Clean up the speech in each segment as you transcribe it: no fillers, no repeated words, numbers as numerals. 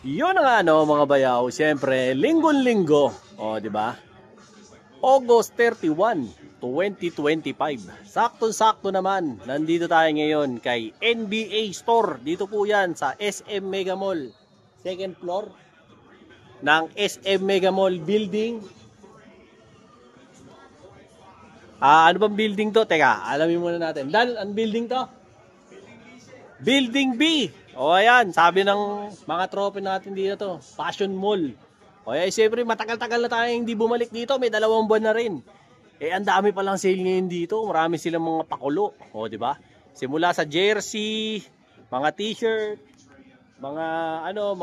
Yun nga mga bayaw, siyempre, linggon-linggo, di ba? August 31, 2025. Saktong-sakto naman, nandito tayo ngayon kay NBA Store. Dito po yan sa SM Mega Mall. Second floor ng SM Mega Mall building. Ano bang building to? Teka, alamin muna natin. Dan, ang building to? Building B. O ayan, sabi ng mga tropa natin dito to, Fashion Mall. O ayan, siyempre matagal-tagal na tayo hindi bumalik dito, may 2 buwan na rin. Ang dami pa lang sale ngayon dito, marami silang mga pakulo. O di ba? Simula sa jersey, mga t-shirt, mga ano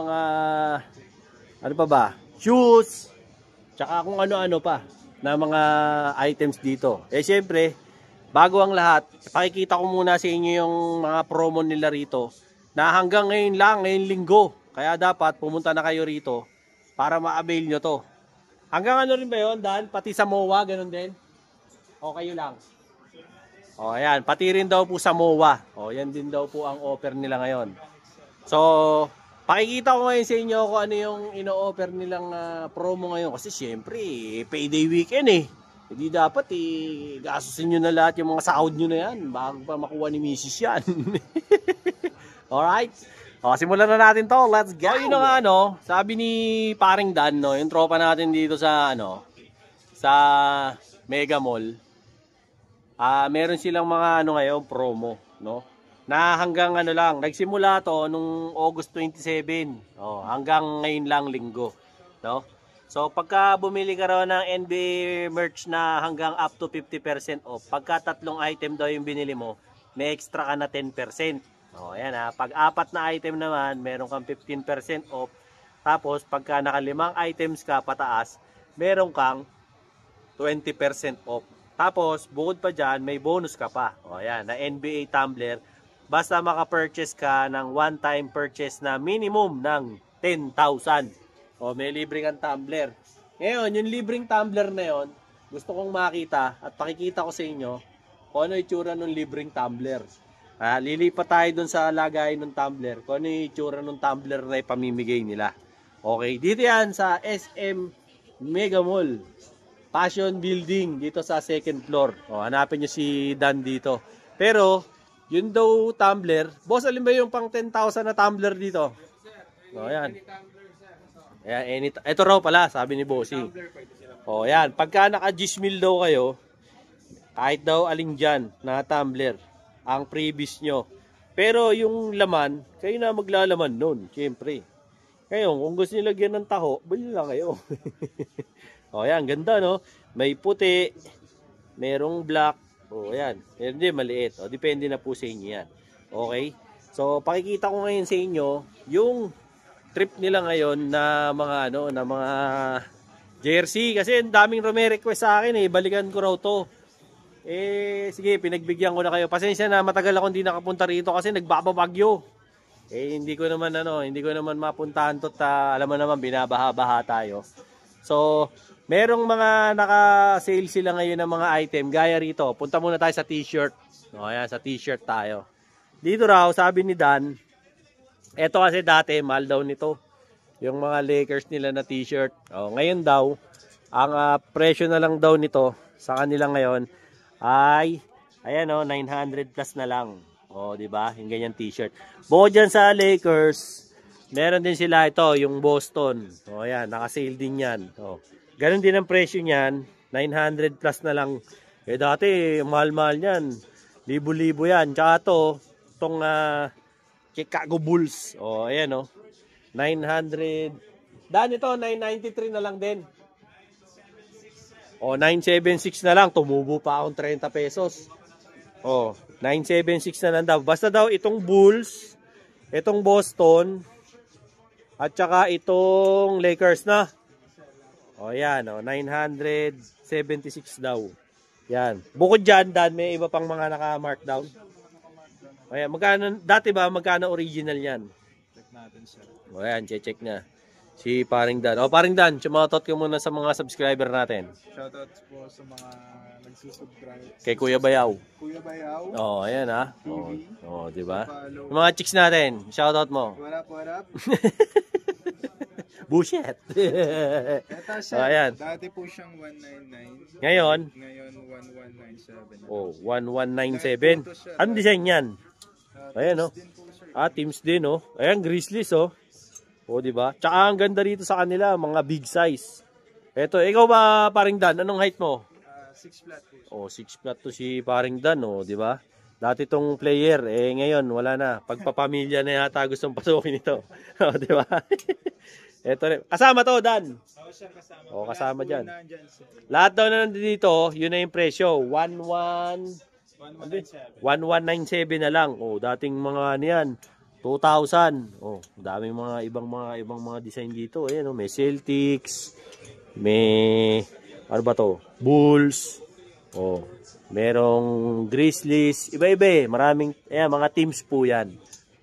pa ba? Shoes, tsaka kung ano-ano pa na mga items dito. Siyempre, bago ang lahat, pakikita ko muna sa inyo yung mga promo nila rito na hanggang ngayon lang, ngayong linggo. Kaya dapat pumunta na kayo rito para ma-avail nyo to. Hanggang ano rin ba yun, Dan? Pati sa MOA, ganun din? O kayo lang? O ayan, pati rin daw po sa MOA. O yan din daw po ang offer nila ngayon. So, pakikita ko ngayon sa inyo kung ano yung ino-offer nilang promo ngayon. Kasi syempre, payday weekend eh. Hindi dapat gastusin nyo na lahat yung mga sahod nyo na yan bago pa makuha ni Mrs. yan. Alright? Simulan na natin to. Let's go! Yun na nga, sabi ni paring Dan, yung tropa natin dito sa, sa Mega Mall. Meron silang mga, ngayon, promo, na hanggang lang, nagsimula to nung August 27. Hanggang ngayon lang linggo, So, pagka bumili ka raw ng NBA merch na hanggang up to 50% off, pagka 3 item daw yung binili mo, may extra ka na 10%. Ayan pag 4 na item naman, meron kang 15% off. Tapos, pagka naka 5 items ka pataas, meron kang 20% off. Tapos, bukod pa dyan, may bonus ka pa. Ayan, na NBA tumbler. Basta maka-purchase ka ng one-time purchase na minimum ng 10,000. May libreng kang tumbler. Ngayon, yung libreng tumbler na yon, gusto kong makita at pakikita ko sa inyo kung ano itsura ng libreng tumbler. Lilipat tayo dun sa lagay ng tumbler, kung ano itsura ng tumbler na ipamimigay nila. Okay, dito yan sa SM Mega Mall, Passion Building, dito sa second floor. Hanapin nyo si Dan dito. Pero, yun daw tumbler, boss, alin ba yung pang 10,000 na tumbler dito? Ayan. Ayan, ito raw pala, sabi ni Bossy. Ayan, pagka naka-Gismil daw kayo, kahit daw alin dyan na tumbler, ang previous nyo. Pero yung laman, kayo na maglalaman nun, siyempre. Ngayon, kung gusto nyo lagyan ng taho, bali lang kayo. Ayan, ganda May puti, merong black, ayan, meron din maliit. Depende na po sa inyo yan. Okay? So, pakikita ko ngayon sa inyo, yung trip nila ngayon na mga na mga jersey kasi ang daming request sa akin balikan ko raw to. Sige, pinagbigyan ko na kayo. Pasensya na, matagal ako hindi nakapunta rito kasi nagbababagyo. Hindi ko naman mapuntahan to alam mo naman binabaha-baha tayo. So, merong mga naka-sale sila ngayon ng mga item gaya rito. Punta muna tayo sa t-shirt. Ayan, sa t-shirt tayo. Dito raw, sabi ni Dan, eto kasi dati, mahal daw nito. Yung mga Lakers nila na t-shirt. Ngayon daw, ang presyo na lang daw nito sa kanila ngayon ay, ayan 900 plus na lang. Diba? Yung ganyan t-shirt. Bukod dyan sa Lakers, meron din sila ito, yung Boston. Ayan, naka-sale din yan. Ganon din ang presyo niyan, 900 plus na lang. Dati, mahal-mahal yan. Libo-libo yan. Tsaka itong Chicago Bulls. Ayan 900. Dan ito, 993 na lang din. 976 na lang. Tumubo pa akong 30 pesos. 976 na lang daw. Basta daw itong Bulls, itong Boston, at saka itong Lakers na. Ayan 976 daw. Yan. Bukod dyan, Dan, may iba pang mga naka-markdown. Ayan, magkano original yan? Check natin, sir. Ayan, check na. Si Paring Dan. Paring Dan, shoutout ka muna sa mga subscriber natin. Shoutouts po sa mga nagsusubscribe. Kay Kuya Bayaw. Kuya Bayaw. Ayan diba? Yung mga chicks natin, shoutout mo. What up, what up? Bullshit. Ito sir, Ayan. dati po siyang 199. Ngayon? Ngayon 1197. Oh, 1197. Anong design yan? Ayan, oh. Teams din, oh. Ayan, Grizzlies, oh. Oh, di ba? Tsaka ang ganda rito sa kanila, mga big size. Eto, ikaw ba, paring Dan? Anong height mo? 6 flat po. Oh, 6 flat to si paring Dan, oh, di ba? Dati tong player, ngayon wala na. Pagpapamilya na yata gustong pasukin ito. Oh, di ba? Eto, kasama to, Dan. Sir, kasama. Oh, kasama diyan. Nandyan, sir. Lahat daw na nandito, yun na yung presyo. 1197 na lang. Oh, dating mga niyan 2,000. Oh, daming mga ibang mga design dito. Ayan, oh, may Celtics, may ano ba to? Bulls. Oh, merong Grizzlies, iba-iba, maraming mga teams po 'yan.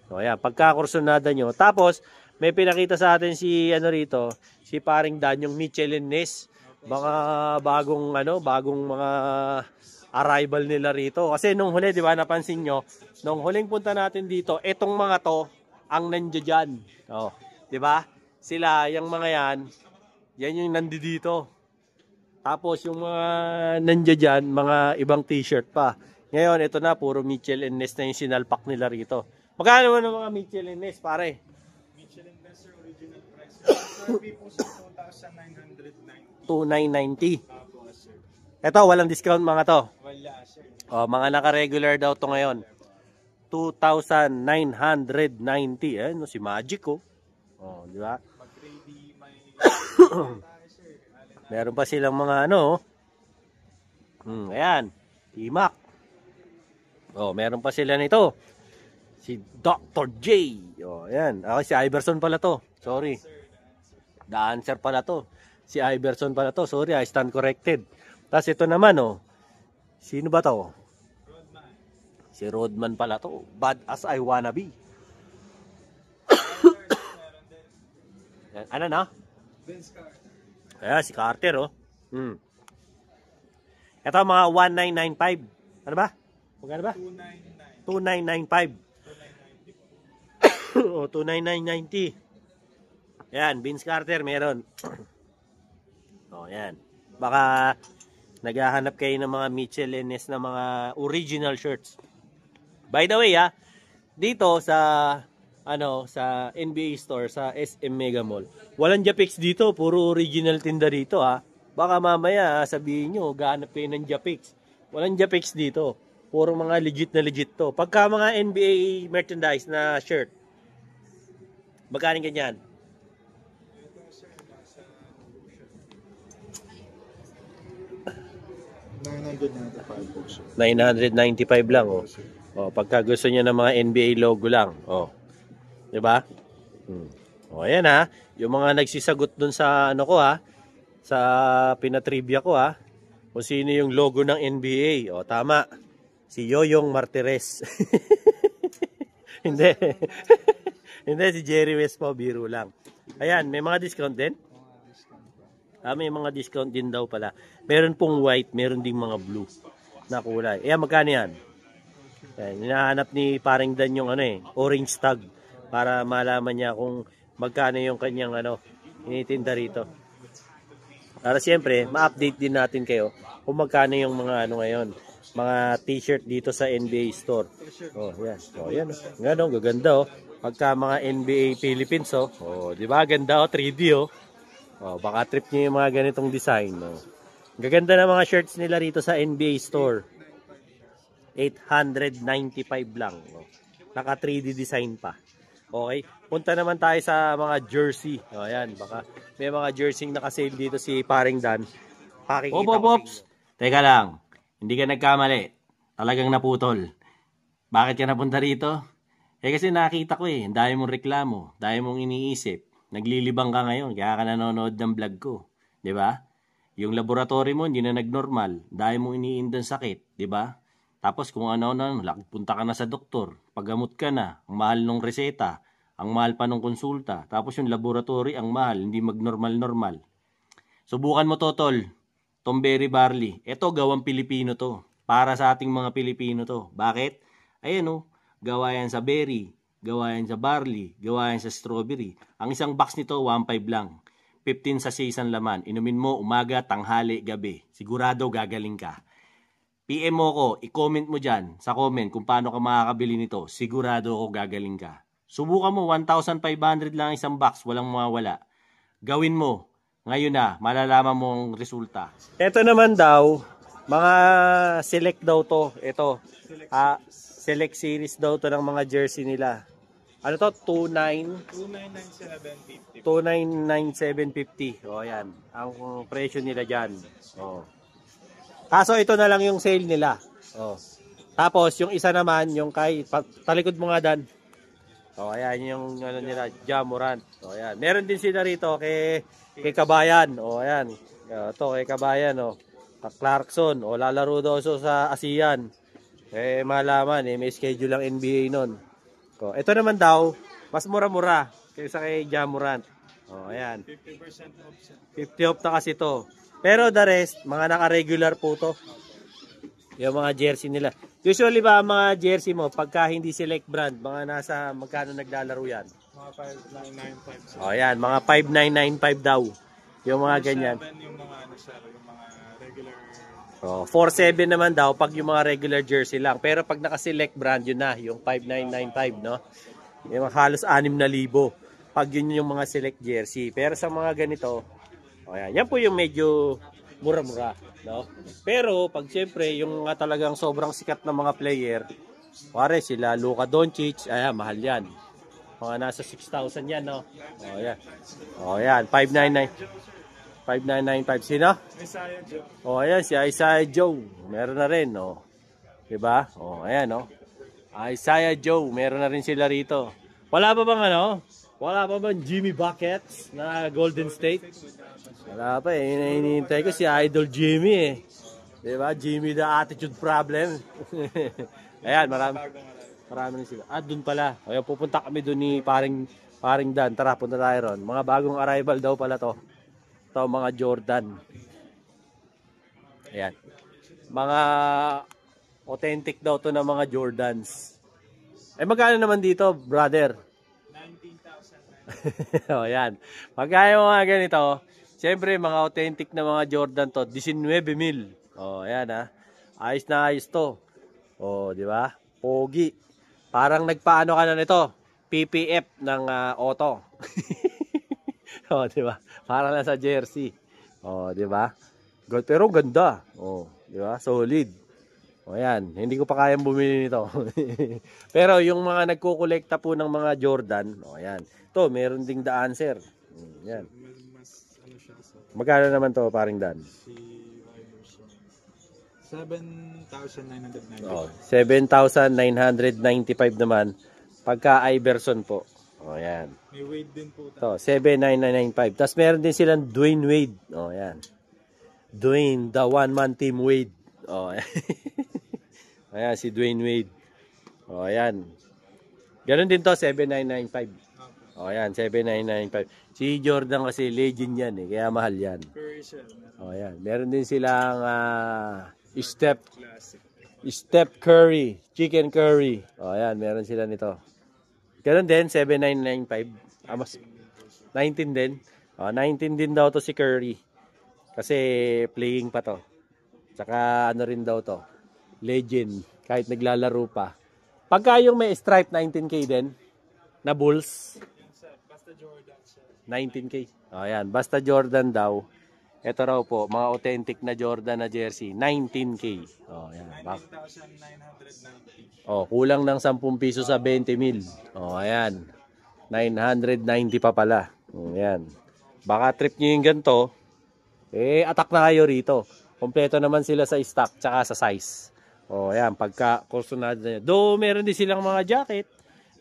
So ayan, pagkakursunada nyo. Tapos may pinakita sa atin si rito, si paring Dan, yung Mitchell and Ness. Mga bagong mga arrival nila rito. Kasi nung huli, 'di ba, napansin nyo, nung huling punta natin dito, etong mga to ang nandiyan diyan. Oh, 'di ba? Sila, yung mga yan yung nandito. Tapos yung mga nandiyan dyan, mga ibang t-shirt pa. Ngayon, ito na, puro Mitchell and Ness na yung sinalpak nila rito. Magkano naman ng mga Mitchell and Ness, pare? Mitchell and Ness, original price. Survey po sa 2,990. 2,990. Ito, walang discount mga to. Wala, sir. Oh, mga naka-regular daw to ngayon. 2,990. Ayan, si Magic, oh. Oh, di ba? Mag-ready, may... Meron pa silang mga ayan, T-Mac. Oh, meron pa sila nito. Si Dr. J. Oh, ayan. Si Iverson pala to. Sorry. The Answer pala to. Si Iverson pala to. Sorry, I stand corrected. Tapos ito naman, sino ba to? Rodman. Si Rodman pala to. Bad as I wanna be. Ano na? Vince Carter. Ayan, si Carter, oh. Ito, mga 1995. Ano ba? Magkano ba? 2995. 2990. O, 29990. Ayan, Vince Carter, meron. O, ayan. Baka naghahanap kayo ng mga Mitchell & Ness na mga original shirts. By the way, dito sa sa NBA store, sa SM Mega Mall, walang Japix dito, puro original tinda dito, Baka mamaya sabihin nyo, gahanap kayo ng Japix. Walang Japix dito, puro mga legit to. Pagka mga NBA merchandise na shirt, magkano ganyan? 995 lang, oh. Oh, pagka gusto niyo ng mga NBA logo lang, oh. 'Di ba? Oh, ayan yung mga nagsisagot dun sa sa pinatrivia ko, kung sino yung logo ng NBA. Oh, tama. Si Yoyong Martirez. Hindi. Hindi, si Jerry West po, biro lang. Ayan, may mga discount din? May mga discount din daw pala. Meron pong white, meron ding mga blue na kulay. Ayan, magkano yan? Ayan, hinahanap ni paring Dan yung orange tag para malaman niya kung magkano yung kanyang initinda rito. Para siyempre, ma-update din natin kayo kung magkano yung mga ngayon, mga t-shirt dito sa NBA store. Oh, yan. Oh, yan. Ganun, gaganda, oh. Pagka mga NBA Philippines, oh. Oh, di ba? Ganda, oh. 3D, oh. Oh, baka trip niyo yung mga ganitong design, oh. Gaganda na mga shirts nila rito sa NBA store. 895 lang, oh. Naka 3D design pa. Okay, punta naman tayo sa mga jersey. O, ayan, baka may mga jersey naka-sale dito si paring Dan. Pakikita ko. Teka lang, hindi ka nagkamali. Talagang naputol. Bakit ka napunta rito? Kasi nakita ko ang dami mong reklamo, dami mong iniisip. Naglilibang ka ngayon, kaya ka nanonood ng vlog ko. 'Di ba? Yung laboratory mo hindi na nagnormal, dami mong iniindang sakit, 'di ba? Tapos kung punta ka na sa doktor, paggamot ka na, ang mahal ng reseta, ang mahal pa ng konsulta, tapos yung laboratory ang mahal, hindi magnormal-normal. Subukan mo to, tol. Tom Berry Barley. Ito, gawang Pilipino to. Para sa ating mga Pilipino to. Bakit? Ayan, gawa yan sa berry, gawa yan sa barley, gawa yan sa strawberry. Ang isang box nito, 1.5 lang. 15 sa isang laman. Inumin mo umaga, tanghali, gabi. Sigurado gagaling ka. PM mo ko, i-comment mo dyan sa comment kung paano ka makakabili nito. Sigurado ako gagaling ka. Subukan mo, 1,500 lang isang box, walang mawawala. Gawin mo. Ngayon na, malalaman mo ang resulta. Ito naman daw, mga select daw to. Ito, select series daw to ng mga jersey nila. Ano to? 2,997.50. 2,997.50. O, yan. Ang presyo nila dyan. O. Kaso ito na lang yung sale nila. O. Tapos, yung isa naman, yung kay, talikod mo nga Dan. O, ayan yung ano nila, Ja Morant. O, ayan. Meron din sila rito kay Kabayan. O, ayan. Ito, kay Kabayan. O. Clarkson. O, lalaro daw sa ASEAN. Malaman, may schedule ang NBA nun. O, ito naman daw, mas mura-mura kaysa kay Ja Morant. O, ayan. 50% off siya. 50 off na kasi to. Pero the rest, mga naka-regular po to. Yung mga jersey nila. Usually ba mga jersey mo, pagka hindi select brand, mga nasa magkano naglalaro yan? Mga 5,995. O yan, mga 5,995 daw. Yung mga ganyan. 7 yung mga ano sir, yung mga regular. O, 4,700 naman daw pag yung mga regular jersey lang. Pero pag naka-select brand, yun na, yung 5,995, no? Yung halos 6,000 pag yun yung mga select jersey. Pero sa mga ganito, o yan po yung medyo mura-mura, no? Pero pag siyempre yung talagang sobrang sikat na mga player, pare sila Luka Doncic, ayan, mahal yan. Mga nasa 6,000 yan, no? O yan. O yan, 5,995. Sino? Isaiah Joe. O ayan, si Isaiah Joe. Meron na rin, no? Diba? O ayan, no? Isaiah Joe, meron na rin sila rito. Wala pa bang ano? Wala pa bang Jimmy Buckets na Golden State? Wala pa eh. Hinihintay ko si Idol Jimmy eh. Diba? Jimmy the attitude problem. Ayan, marami rin sila. Dun pala. Ayan, pupunta kami dun ni paring Dan. Tara, punta tayo ron. Mga bagong arrival daw pala to. Ito, mga Jordan. Ayan. Mga authentic daw to ng mga Jordans. Magkano naman dito, brother? 19,900. O, yan. Magkano mga ganito, siyempre, mga authentic na mga Jordan to, 19,000. O, ayan ha. Ayos na ayos to. O, di ba? Pogi. Parang nagpaano ka na nito? PPF ng auto. O, di ba? Parang lang sa jersey. O, di ba? Pero ganda. O, di ba? Solid. O, ayan. Hindi ko pa kayang bumili nito. Pero yung mga nagkukolekta po ng mga Jordan, o, ayan. Ito, meron ding the answer. Yan. Mas ano siya so. Magkano naman to, paring Dan? Si 7,995. Oh, 7,995 naman. Pagka Iverson po. O, yan. May weight din po. Ito, 7,995. Tapos meron din silang Dwayne Wade. O, yan. Dwayne, the one-man team Wade. O, ayan, si Dwayne Wade. O, ayan. Ganon din to, 7,995. O, ayan, 7,995. Si Jordan kasi legend yan eh, kaya mahal yan. Curry siya. O, ayan. Meron din silang Classic. Steph Curry, chicken curry. O, ayan, meron sila nito. Ganon din, 7,995. Mas 19 din. O, 19 din daw to si Curry. Kasi playing pa to. Tsaka ano rin daw to. Legend. Kahit naglalaro pa. Pagka yung may stripe, 19K din. Na Bulls. Basta Jordan siya. 19K. O, ayan. Basta Jordan daw. Ito raw po, mga authentic na Jordan na jersey. 19K. O, ayan. 19,990. O, kulang ng 10 piso sa 20,000. O, ayan. 990 pa pala. O, ayan. Baka trip nyo yung ganito. Attack na kayo rito. Kompleto naman sila sa stock tsaka sa size. O, ayan. Pagka kursunado na. Do, meron din silang mga jacket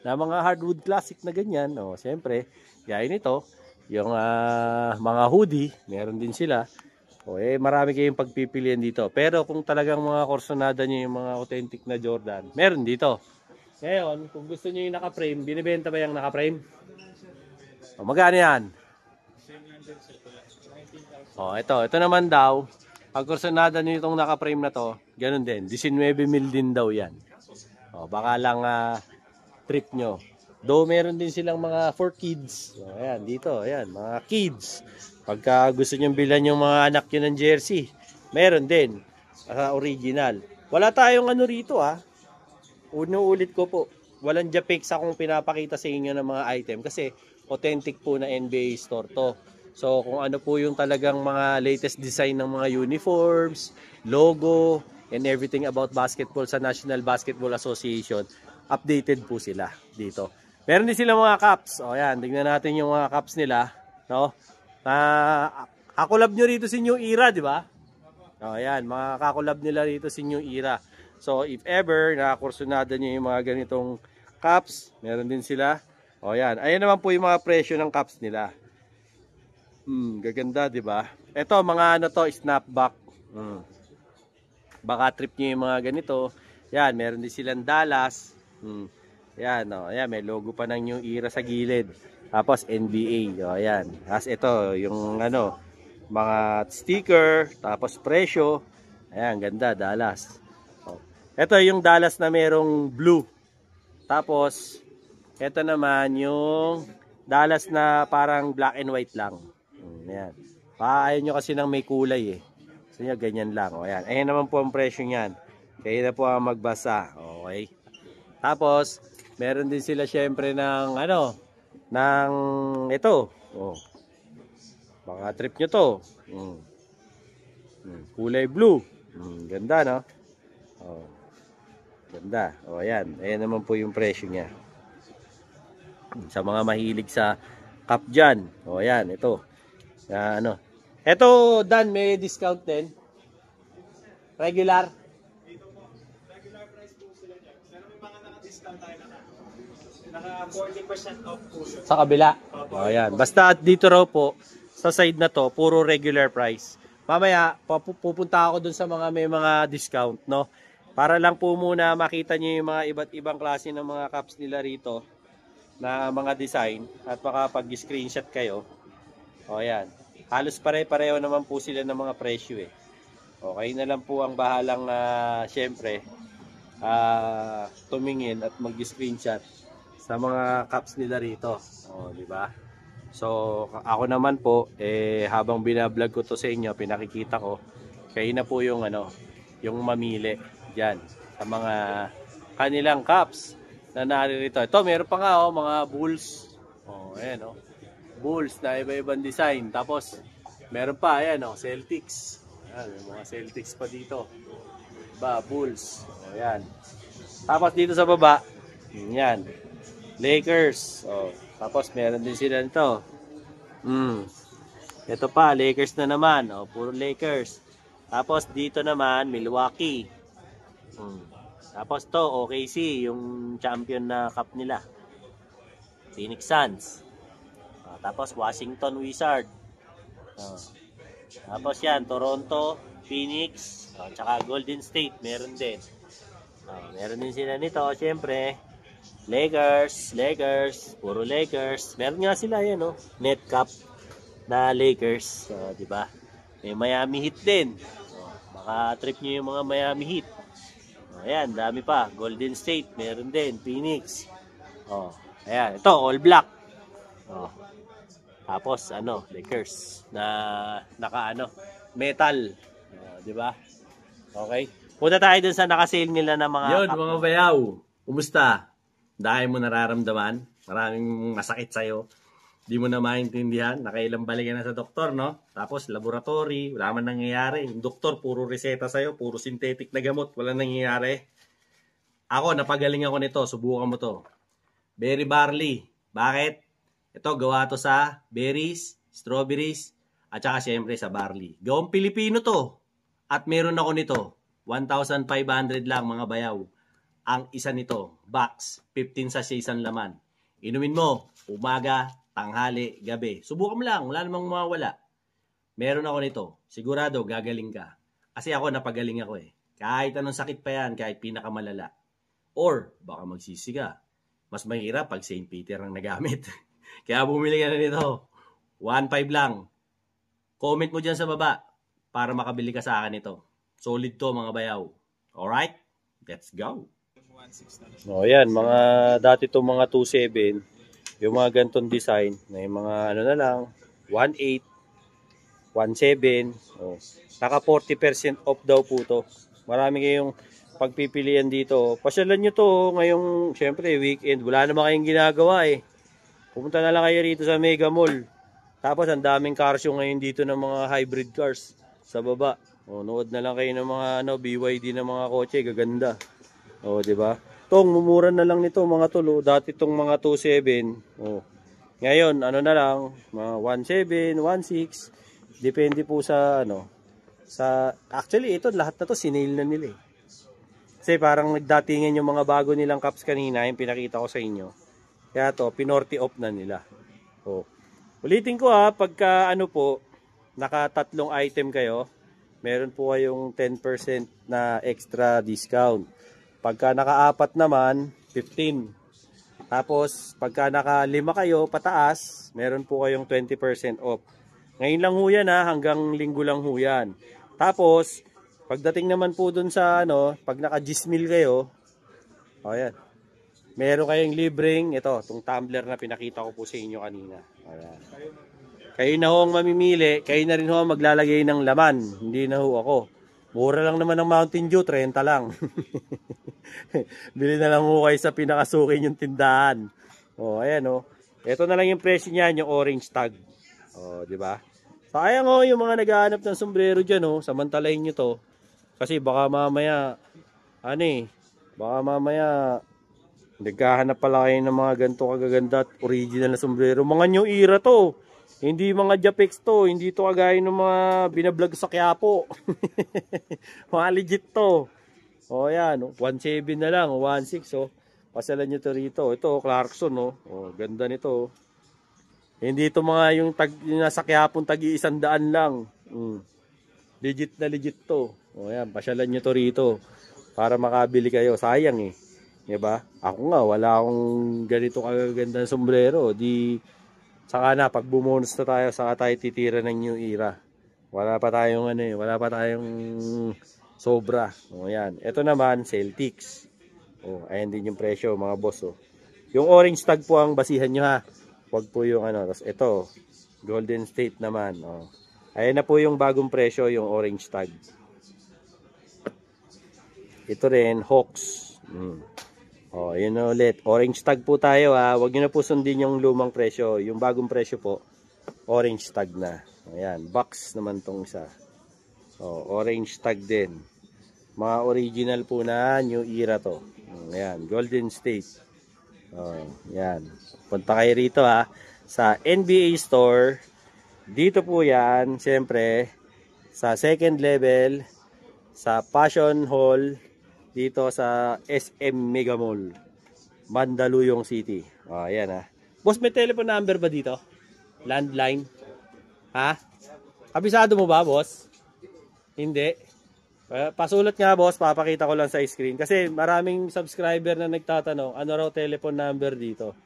na mga hardwood classic na ganyan. O, siyempre, gaya nito. Yung mga hoodie, meron din sila. O, marami kayong pagpipilian dito. Pero kung talagang mga kursunada nyo yung mga authentic na Jordan, meron dito. Ngayon, kung gusto nyo yung naka-frame, binibenta ba yung naka-frame? O, magkano yan? O, ito naman daw, pag kursunada nyo itong naka-frame na to, ganun din, 19,000 din daw yan. O, baka lang trip nyo. Though meron din silang mga for kids. Ayan, dito, ayan, mga kids. Pagka gusto nyong bilan yung mga anak nyo ng jersey, meron din. Original. Wala tayong ano rito Ulit ko po. Walang Japex akong pinapakita sa inyo ng mga item kasi authentic po na NBA store to. So kung ano po yung talagang mga latest design ng mga uniforms, logo, and everything about basketball sa National Basketball Association, updated po sila dito. Meron din sila mga caps. O yan, tingnan natin yung mga caps nila, no? Kakulab nyo rito si New Era, di ba? O yan, mga kakulab nila rito si New Era. So if ever nakakursunada nyo yung mga ganitong caps, meron din sila. O yan, ayan naman po yung mga presyo ng caps nila. Gaganda, di ba? Ito, mga ano to, snapback. Baka trip nyo yung mga ganito. Yan, meron din silang Dallas. Yan, ayan, may logo pa ng New Era sa gilid. Tapos NBA, ayan. Tapos ito, yung ano, mga sticker, tapos presyo. Ayan, ganda, Dallas. Ito yung Dallas na merong blue. Tapos, ito naman yung Dallas na parang black and white lang. Ayan. Ayaw nyo kasi ng may kulay So nyo, ganyan lang. Ayan. Ayan naman po ang presyo niyan. Kaya na po ang magbasa. Okay. Tapos, meron din sila syempre ng ano, ng ito. Baka trip nyo to. Kulay blue. Ganda, no? Ganda. Ayan. Ayan naman po yung presyo niya. Sa mga mahilig sa cup dyan. Ayan, ito. Ano. Ito, Dan, may discount din. Regular. Regular price po sila dyan. Pero may mga naka-discount tayo naka 40% off po sila. Sa kabila. Ayan. Basta dito raw po, sa side na to, puro regular price. Mamaya, pupunta ako dun sa mga may mga discount, no? Para lang po muna makita nyo yung mga iba't ibang klase ng mga cups nila rito na mga design at makapag-screenshot kayo. O yan. Halos pare-pareho naman po sila ng mga presyo Okay na lang po ang bahalang syempre tumingin at mag-screenshot sa mga cups nila rito. Di ba? So ako naman po habang binablog ko to sa inyo, pinakikita ko, kayo na po yung yung mamili diyan sa mga kanilang cups na naririto. Ito meron pa nga mga Bulls. Ayan Bulls na iba-ibang design. Tapos meron pa ayan Celtics. Ayan, may mga Celtics pa dito. Bulls. Ayan. Tapos dito sa baba, yan. Lakers. Tapos meron din sila nito. Ito pa, Lakers na naman. Puro Lakers. Tapos dito naman, Milwaukee. Tapos to, OKC, yung champion na cup nila. Phoenix Suns. Tapos Washington Wizards. Tapos yan, Toronto, Phoenix, tsaka Golden State, meron din. Meron din sila nito, syempre. Lakers, puro Lakers. Meron nga sila yan, net cap na Lakers, di ba? May Miami Heat din. Baka trip niyo yung mga Miami Heat. Ayan, dami pa. Golden State, meron din. Phoenix. Ayan, ito all black. Tapos Lakers na naka metal. Di ba? Okay. Punta tayo dun sa naka-sale nila ng mga mga bayaw. Kumusta? Dahil mo nararamdaman, maraming masakit sa'yo. Di mo na maintindihan, nakailang balik na sa doktor, no? Tapos laboratory, wala man nangyayari. Yung doktor, puro reseta sa'yo, puro synthetic na gamot, wala nangyayari. Ako, napagaling ako nito, subukan mo to. Berry barley. Bakit? Ito, gawa to sa berries, strawberries, at saka siyempre sa barley. Gawang Pilipino to. At meron ako nito, 1,500 lang mga bayaw. Ang isa nito, box, 15 sachets ang laman. Inumin mo, umaga, tanghali, gabi. Subukan mo lang, wala namang mawawala. Meron ako nito, sigurado gagaling ka. Kasi ako napagaling ako Kahit anong sakit pa yan, kahit pinakamalala. Or, baka magsisi ka. Mas mahirap pag St. Peter ang nagamit. Kaya bumili ka na nito. 1,500 lang. Comment mo dyan sa baba para makabili ka sa akin ito. Solid to mga bayaw. Alright? Let's go. 1.6 na. O yan, mga dati itong mga 2.7, yung mga gantong design, na yung mga ano na lang, 1.8, 1.7, o, naka 40% off daw po to. Marami kayong pagpipilian dito. Pasyalan nyo to ngayong, syempre, weekend. Wala naman kayong ginagawa eh. Pumunta na lang kayo rito sa Mega Mall. Tapos, ang daming car show ngayon dito ng mga hybrid cars sa baba. O, nood na lang kayo ng mga BYD ng mga kotse. Gaganda. O, diba? Tong, mumura na lang nito mga tulo. Dati itong mga 2.7. O, ngayon, ano na lang, mga 1.7, 1.6. Depende po sa, actually, ito, lahat na to, sinail na nila eh. Kasi parang nagdatingan yung mga bago nilang cups kanina, yung pinakita ko sa inyo. Kaya to, pinorty off na nila. O, ulitin ko pagka naka-3 item kayo, meron po kayong 10% na extra discount. Pagka naka-4 naman, 15. Tapos, pagka naka-5 kayo, pataas, meron po kayong 20% off. Ngayon lang ho yan hanggang linggo lang ho yan. Tapos, pagdating naman po dun sa pag naka-Gismil kayo, ayan, meron kayong libreng, itong tumbler na pinakita ko po sa inyo kanina. Ayan. Kayo na ho ang mamimili, kayo na rin ho ang maglalagay ng laman, hindi na ho ako. Mura lang naman ng Mountain Dew, 30 lang. Bili na lang ho kayo sa pinakasukin yung tindahan. O, ayan o. Ito na lang yung presyo niyan, yung orange tag. O, di ba? Sayang ho yung mga naghahanap ng sombrero dyan o, samantalahin nyo to. Kasi baka mamaya, baka mamaya, naghahanap pala kayo ng mga ganito kagaganda at original na sombrero. Mga new era to. Hindi mga Japex to. Hindi to kagaya ng mga binablog sa Quiapo. Mga legit to. O yan, 1.7 na lang, 1.6 o. Pasalan nyo to rito. Ito, Clarkson o. O, ganda nito. Hindi to mga yung nasa Quiapo tagi-100 lang. Legit na legit to. O yan, pasyalan nyo to rito. Para makabili kayo. Sayang eh. Diba? Ako nga, wala akong ganito kagaganda ng sombrero. Saka na, pag bumonus na tayo, saka tayo titira ng new era. Wala pa tayong wala pa tayong sobra. O yan. Ito naman, Celtics. O, ayan din yung presyo, mga boss. O. Yung orange tag po ang basihan nyo ha. Huwag po yung Tapos ito, Golden State naman. O. Ayan na po yung bagong presyo, yung orange tag. Ito rin, Hawks. O, yun ulit. Orange tag po tayo ha. Huwag nyo na po sundin yung lumang presyo. Yung bagong presyo po, orange tag na. Ayan, box naman tong isa. O, orange tag din. Mga original po na new era to. Ayan, Golden State. O, ayan. Punta kayo rito ha. Sa NBA Store. Dito po yan, siyempre, sa second level, sa Passion Hall, dito sa SM Mega Mall, Mandaluyong City. O, ayan ha. Boss, may telephone number ba dito? Landline? Ha? Kabisado mo ba, boss? Hindi. Pasulat nga, boss. Papakita ko lang sa screen. Kasi maraming subscriber na nagtatanong, ano raw telephone number dito?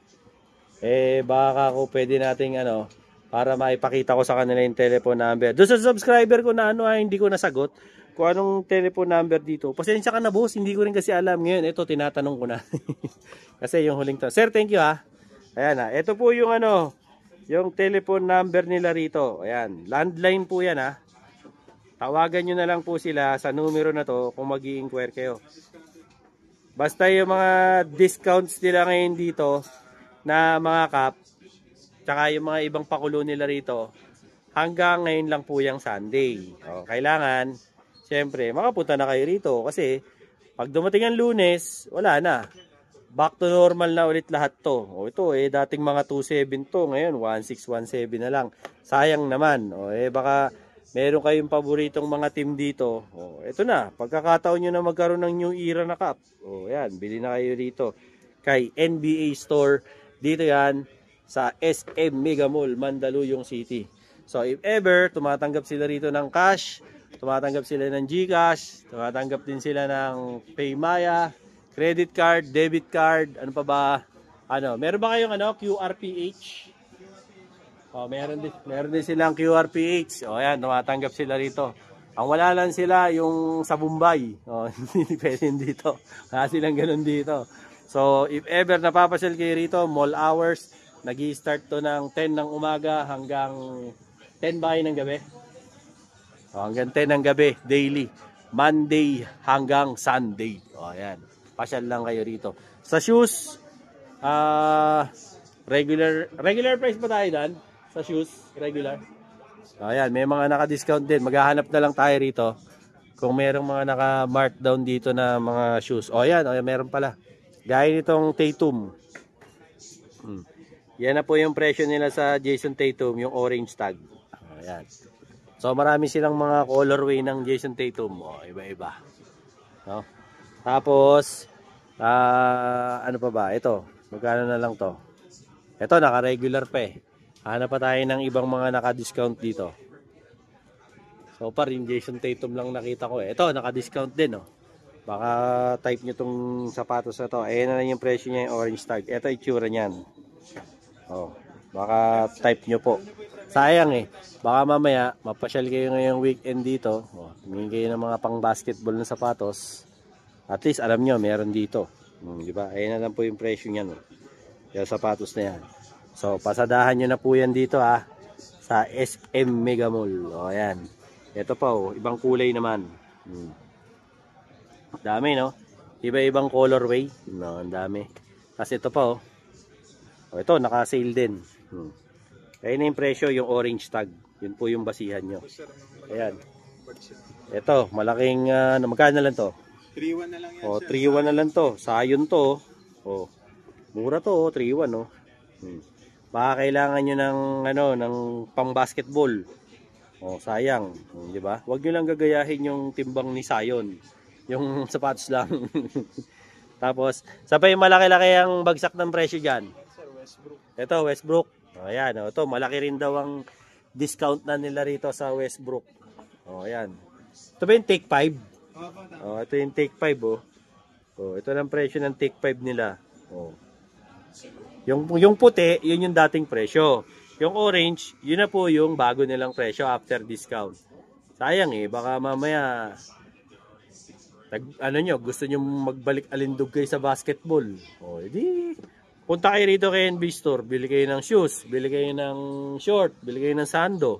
Baka ko pwede nating para maipakita ko sa kanila yung telephone number. Doon sa subscriber ko na hindi ko nasagot kung anong telephone number dito. Pasensya ka na, boss. Hindi ko rin kasi alam. Ngayon, ito, tinatanong ko na. Kasi yung huling to. Sir, thank you ha. Ayan ha. Ito po yung yung telephone number nila rito. Ayan. Landline po yan ha. Tawagan nyo na lang po sila sa numero na to kung mag-i-inquire kayo. Basta yung mga discounts nila ngayon dito na mga cup, tsaka yung mga ibang pakulo nila rito, hanggang ngayon lang po yung Sunday. O, kailangan, siyempre, makapunta na kayo rito kasi pag dumating ang Lunes, wala na. Back to normal na ulit lahat to. O ito dating mga 2.7 to, ngayon 1.6, 1.7 na lang. Sayang naman. O baka meron kayong paboritong mga team dito. O ito na, pagkakataon nyo na magkaroon ng new era na cup. O yan, bili na kayo rito kay NBA Store. Dito yan sa SM Mega Mall, Mandaluyong City. So if ever tumatanggap sila rito ng cash, tumatanggap sila ng GCash, tumatanggap din sila ng Paymaya, credit card, debit card, ano pa ba? Meron ba kayong QRPH? Oh, meron din silang QRPH. Oh, ayan, tumatanggap sila rito. Ang wala lang sila yung sa Bombay. Oh, hindi pwede dito. Wala silang ganun dito. So, if ever napapasyal kayo rito, mall hours, nag-i-start to ng 10 ng umaga hanggang 10 ba ng gabi? Oh, hanggang 10 ng gabi, daily. Monday hanggang Sunday. Oh, ayan. Pasyal lang kayo rito. Sa shoes, regular price pa tayo dan? Sa shoes, regular. Ayan, may mga naka-discount din. Maghahanap na lang tayo rito kung merong mga naka-markdown dito na mga shoes. O ayan, meron pala. Gaya nitong Tatum. Yan na po yung presyo nila sa Jason Tatum, yung orange tag. Ayan. So marami silang mga colorway ng Jason Tatum. O, iba-iba. No? Tapos, ano pa ba? Ito, magkano na lang to? Ito, naka-regular pa eh. Hanap pa tayo ng ibang mga naka-discount dito. So far, yung Jason Tatum lang nakita ko eh. Ito, naka-discount din oh. Baka type nyo tong sapatos na to. Ayan na lang yung presyo niya, yung orange tag. Ito, itsura niyan. Oh, baka type nyo po. Sayang eh. Baka mamaya, mapasyal kayo ngayong weekend dito. Oh, tumingin kayo ng mga pang basketball na sapatos. At least, alam nyo, meron dito. Diba? Ayan na lang po yung presyo niyan. Oh. Yung sapatos na yan. So, pasadahan nyo na po yan dito ha. Sa SM Mega Mall. O, ayan. Ito pa oh. Ibang kulay naman. Dami no. Iba-ibang colorway. No, ang dami. Kasi ito pa oh. O, ito, naka-sale din. Kaya na yung presyo, yung orange tag. Yun po yung basihan nyo. Ayan. Ito, malaking, magkano na lang to? 3-1 na lang yan. O, 3-1 na lang to. Sayon to. O, mura to oh. 3-1 oh. Baka kailangan nyo ng ng pang basketball. Oh, sayang, 'di ba? Huwag niyo lang gagayahin yung timbang ni Sayon. Yung sapatos lang. Tapos, sabay malaki-laki ang bagsak ng presyo diyan. Ito, Westbrook. Oh, ayan, oh, ito malaki rin daw ang discount na nila rito sa Westbrook. Oh, ayan. Ito ba yung Take 5? Oh, ito yung Take 5 oh. Oh, ito lang presyo ng Take 5 nila. Oh. Yung puti, yun yung dating presyo. Yung orange, yun na po yung bago nilang presyo after discount. Sayang eh, baka mamaya gusto nyo magbalik alindog kayo sa basketball. O, edi punta kayo rito kay NB Store, bili kayo ng shoes, bili kayo ng short, bili kayo ng sando.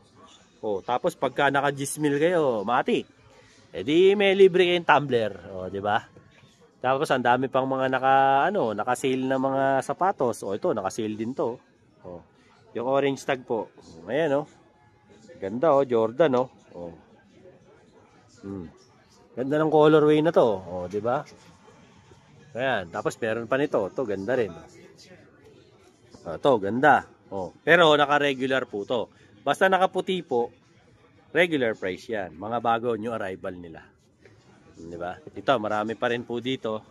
O, tapos pagka naka-10,000 kayo, mati. Edi may libre kayong tumbler, o, di ba? Tapos ang dami pang mga naka-sale na mga sapatos. O ito, naka-sale din to. O, yung orange tag po. Ayan oh. Ganda oh, Jordan oh. O. Ganda ng colorway na to. O, di ba? Ayan, tapos meron pa nito. Ito, ganda rin. Ito, ganda. O, pero naka-regular po to. Basta nakaputi po, regular price yan. Mga bago new arrival nila. Diba? Ito, marami pa rin po dito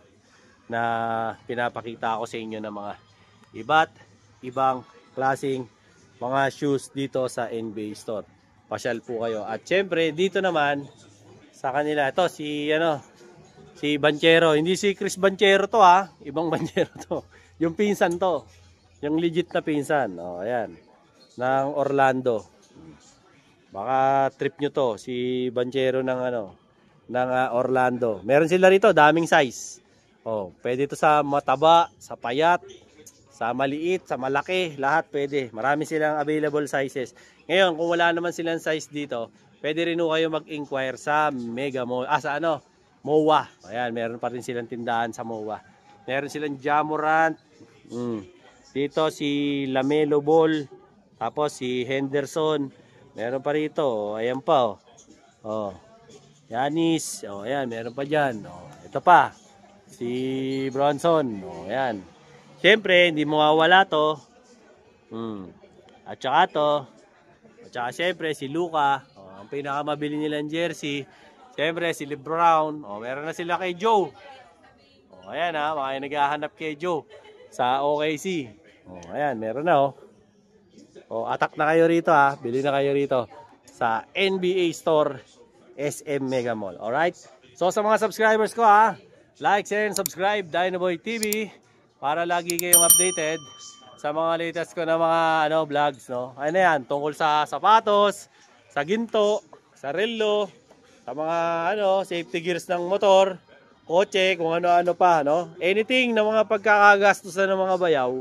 na pinapakita ko sa inyo ng mga iba't ibang klaseng mga shoes dito sa NBA Store. Pasyal po kayo. At syempre, dito naman sa kanila, ito si Banchero. Hindi si Chris Banchero to ha. Ibang Banchero to. Yung pinsan to. Yung legit na pinsan. O, ayan. Ng Orlando. Baka trip nyo to. Si Banchero ng Orlando. Meron sila rito, daming size. Oh, pwede ito sa mataba, sa payat, sa maliit, sa malaki, lahat pwede. Marami silang available sizes. Ngayon, kung wala naman silang size dito, pwede rin kayo mag-inquire sa Mega Mall, MOA. Ayan, meron pa rin silang tindahan sa MOA. Meron silang Jamorant. Dito si Lamelo Ball, tapos si Henderson. Meron pa rito, ayan pa oh. Oh. Yanis, oh ayan, meron pa diyan. Oh, ito pa. Si Bronson, oh ayan. Siyempre, hindi mawawala to. At saka to. At saka siyempre si Luka, oh, ang pinakamabili nilang jersey. Siyempre si LeBron, oh meron na sila kay Joe. Oh ayan ha, mga naghahanap kay Joe sa OKC. Oh ayan, meron na oh. Oh, attack na kayo rito ha. Bili na kayo rito sa NBA Store SM Mega Mall. Alright? So sa mga subscribers ko ha, like, share, and subscribe Dinoboy TV para lagi kayong updated sa mga latest ko na mga vlogs, no? Ano yan, tungkol sa sapatos, sa ginto, sa relo, Sa mga safety gears ng motor, kotse, kung ano-ano pa, no? Anything na mga pagkakagastusan ng mga bayaw,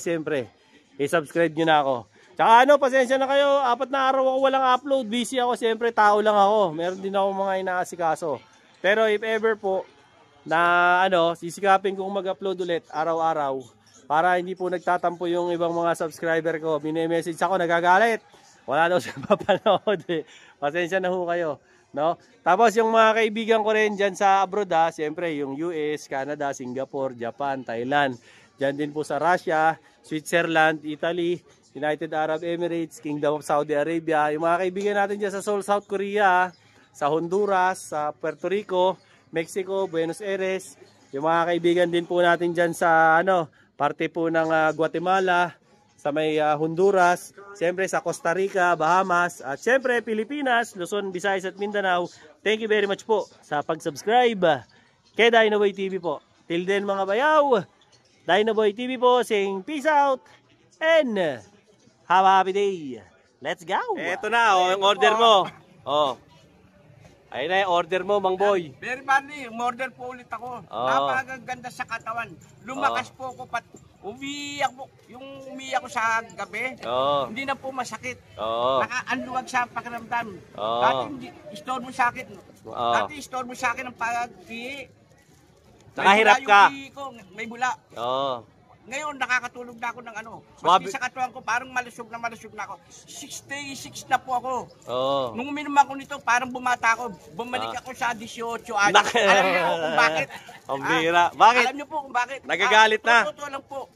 siyempre, i-subscribe nyo na ako. Tsaka pasensya na kayo, 4 na araw ako walang upload, busy ako, siyempre, tao lang ako. Meron din ako mga inaasikaso. Pero if ever po, na sisikapin kong mag-upload ulit araw-araw, para hindi po nagtatampo yung ibang mga subscriber ko. Mini-message ako, nagagalit. Wala daw siya mapanood eh. Pasensya na ho kayo. No? Tapos yung mga kaibigan ko rin dyan sa abroad siyempre yung US, Canada, Singapore, Japan, Thailand. Dyan din po sa Russia, Switzerland, Italy, United Arab Emirates, Kingdom of Saudi Arabia. Yung mga kaibigan natin dyan sa Seoul, South Korea, sa Honduras, sa Puerto Rico, Mexico, Buenos Aires. Yung mga kaibigan din po natin dyan sa parte po ng Guatemala, sa may Honduras, siyempre sa Costa Rica, Bahamas, at siyempre Pilipinas, Luzon, Visayas at Mindanao. Thank you very much po sa pag-subscribe kay Dinoboy TV po. Till then mga bayaw, Dinoboy TV po saying peace out and have a happy day. Let's go! Eto na, yung order mo. Ayun na yung order mo, Mang Boy. Very funny, umorder po ulit ako. Napakaganda sa katawan. Lumakas po ako, umiiyak po. Yung umiiyak ko sa gabi, hindi na po masakit. Nakaanluwag sa pakiramdam. Dati istorbo sa akin. Dati istorbo sa akin ang pag-ihi. Nakahirap ka. May bula. Ngayon, nakakatulog na ako ng Swabe. Maski sa katawan ko, parang malusog na ako. 66 na po ako. Nung uminom ako nito, parang bumata ako. Bumalik ako sa 18 anos. Alam niyo po kung bakit? Ang bira. Bakit? Alam niyo po kung bakit? Nagagalit na. Totoo lang po.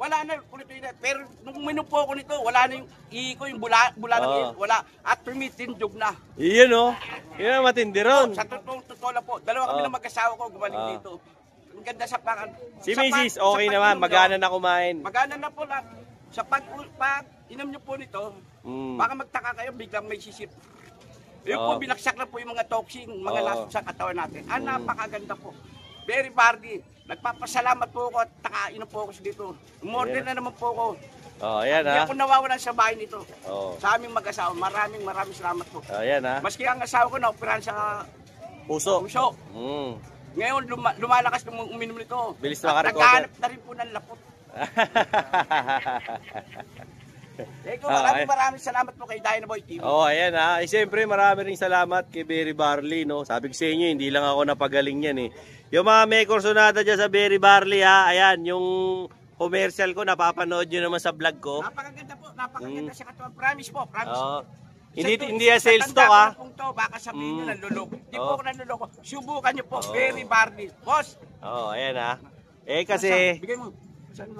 Wala na ulit yun. Pero nung uminom po ako nito, wala na yung ihi ko, yung bula ng ihi. Wala. At tumitindog na. Iyon Yun ang matindi ron. Sa totoo lang po. Dalawa kami ng mag-asawa ko gumaling dito. Ang ganda sa pakan. Si Mrs. okay naman, magana na kumain. Magana na po lang. Sa pag inom nyo po nito, baka magtaka kayo, biglang may sisip. Yung po, binaksak na po yung mga toxin, mga lasot sa katawan natin. Napakaganda po. Very party. Nagpapasalamat po ako at nakainom po ako dito. Umorder na naman po ako. Ayan Hindi ako nawawalan sa bahay nito. Sa aming mag-asawa. Maraming salamat po. Ayan Maski ang asawa ko na-operahan sa puso. Ngayon, lumalakas nung uminom nito. Bilis na makarecover. Naghanap na rin po ng lapot. Maraming salamat po kay Dinoboy TV. Ayan siyempre marami rin salamat kay Berry Barley, no? Sabi ko sa inyo, hindi lang ako napagaling yan eh. Yung mga may kursonada dyan sa Berry Barley ayan, yung commercial ko, napapanood nyo naman sa vlog ko. Napakaganda po, napakaganda sa katawan. Promise po, promise. Hindi sales stock Baka sabihin nyo nanluloko. Hindi po ako nanluloko. Subukan nyo po, Berry Barley. Boss! Ayan kasi bigay mo.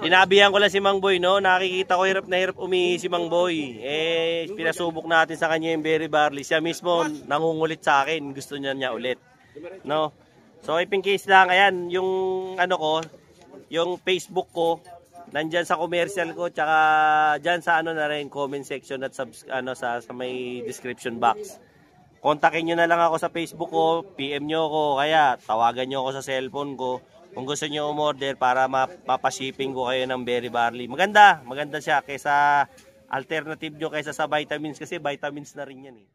sinabihan ko lang si Mang Boy, no? Nakikita ko hirap na hirap umihi si Mang Boy. Pinasubok natin sa kanya yung Berry Barley. Siya mismo nangungulit sa akin. Gusto niya ulit. No? So, if in case lang, ayan, yung yung Facebook ko, nandyan sa commercial ko, tsaka dyan sa na rin, comment section at sa may description box. Kontakin nyo na lang ako sa Facebook ko, PM nyo ako, kaya tawagan nyo ako sa cellphone ko. Kung gusto nyo umorder para mapashipping ko kayo ng Berry Barley. Maganda siya kaysa alternative nyo kaysa sa vitamins kasi vitamins na rin yan eh.